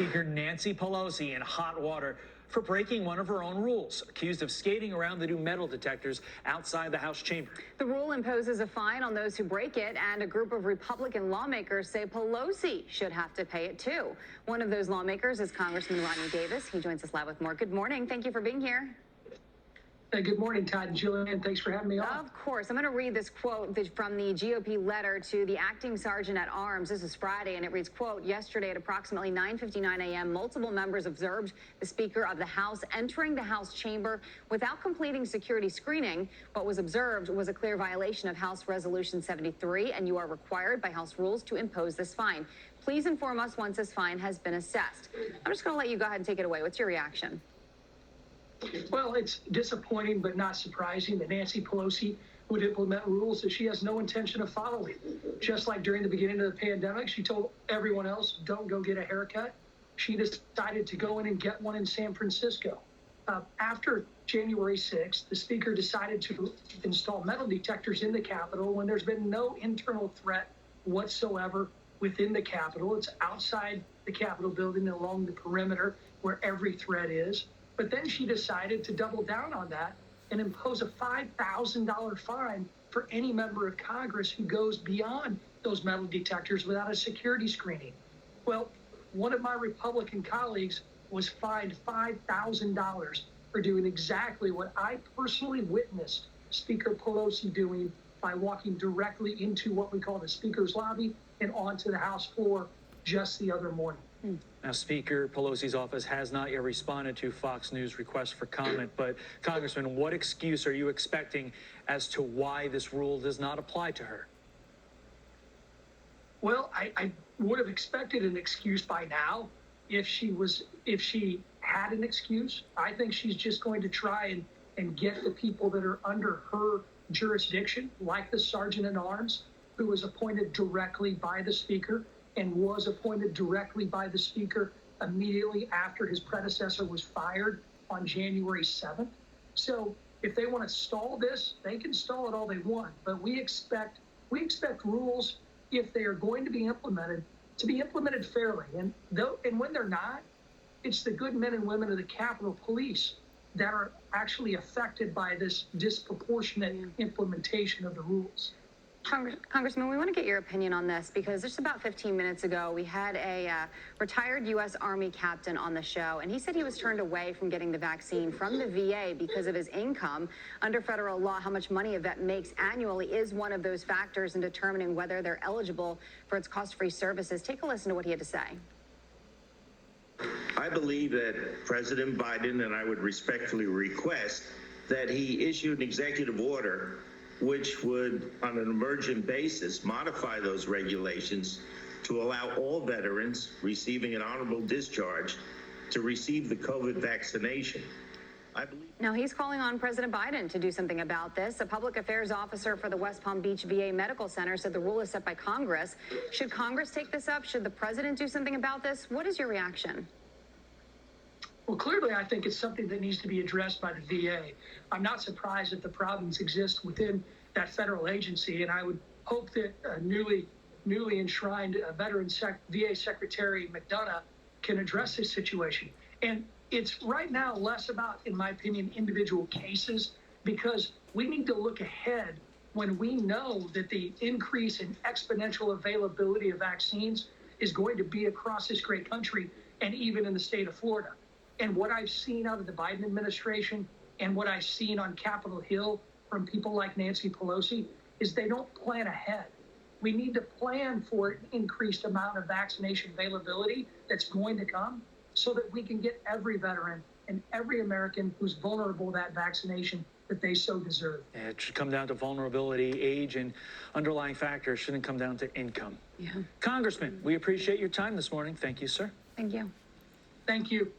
Speaker Nancy Pelosi in hot water for breaking one of her own rules, accused of skating around the new metal detectors outside the House chamber. The rule imposes a fine on those who break it, and a group of Republican lawmakers say Pelosi should have to pay it too. One of those lawmakers is Congressman Rodney Davis. He joins us live with more. Good morning. Thank you for being here. Hey, good morning, Todd and Jillian. Thanks for having me on. Of course. I'm going to read this quote from the GOP letter to the acting sergeant at arms. This is Friday, and it reads, quote, yesterday at approximately 9:59 a.m., multiple members observed the Speaker of the House entering the House chamber without completing security screening. What was observed was a clear violation of House Resolution 73, and you are required by House rules to impose this fine. Please inform us once this fine has been assessed. I'm just going to let you go ahead and take it away. What's your reaction? Well, it's disappointing but not surprising that Nancy Pelosi would implement rules that she has no intention of following. Just like during the beginning of the pandemic, she told everyone else, don't go get a haircut. She decided to go in and get one in San Francisco. After January 6th, the Speaker decided to install metal detectors in the Capitol when there's been no internal threat whatsoever within the Capitol. It's outside the Capitol building and along the perimeter where every threat is. But then she decided to double down on that and impose a $5,000 fine for any member of Congress who goes beyond those metal detectors without a security screening. Well, one of my Republican colleagues was fined $5,000 for doing exactly what I personally witnessed Speaker Pelosi doing by walking directly into what we call the Speaker's lobby and onto the House floor just the other morning. Now, Speaker Pelosi's office has not yet responded to Fox News' request for comment, but Congressman, what excuse are you expecting as to why this rule does not apply to her? Well, I would have expected an excuse by now if she had an excuse. I think she's just going to try and get the people that are under her jurisdiction, like the Sergeant at Arms, who was appointed directly by the Speaker and was appointed directly by the Speaker immediately after his predecessor was fired on January 7th. So if they want to stall this, they can stall it all they want. But we expect rules, if they are going to be implemented fairly. And when they're not, it's the good men and women of the Capitol Police that are actually affected by this disproportionate implementation of the rules. Congressman, we want to get your opinion on this because just about 15 minutes ago, we had a retired U.S. Army captain on the show, and he said he was turned away from getting the vaccine from the VA because of his income. Under federal law, how much money a vet makes annually is one of those factors in determining whether they're eligible for its cost-free services. Take a listen to what he had to say. I believe that President Biden, and I would respectfully request that he issue an executive order which would, on an emergent basis, modify those regulations to allow all veterans receiving an honorable discharge to receive the COVID vaccination. Now, he's calling on President Biden to do something about this. A public affairs officer for the West Palm Beach VA Medical Center said the rule is set by Congress. Should Congress take this up? Should the president do something about this? What is your reaction? Well, clearly, I think it's something that needs to be addressed by the VA. I'm not surprised that the problems exist within that federal agency, and I would hope that newly enshrined VA Secretary McDonough can address this situation. And it's right now less about, in my opinion, individual cases, because we need to look ahead when we know that the increase in exponential availability of vaccines is going to be across this great country and even in the state of Florida. And what I've seen out of the Biden administration and what I've seen on Capitol Hill from people like Nancy Pelosi is they don't plan ahead. We need to plan for an increased amount of vaccination availability that's going to come so that we can get every veteran and every American who's vulnerable to that vaccination that they so deserve. It should come down to vulnerability, age, and underlying factors. Shouldn't come down to income. Yeah. Congressman, we appreciate your time this morning. Thank you, sir. Thank you. Thank you.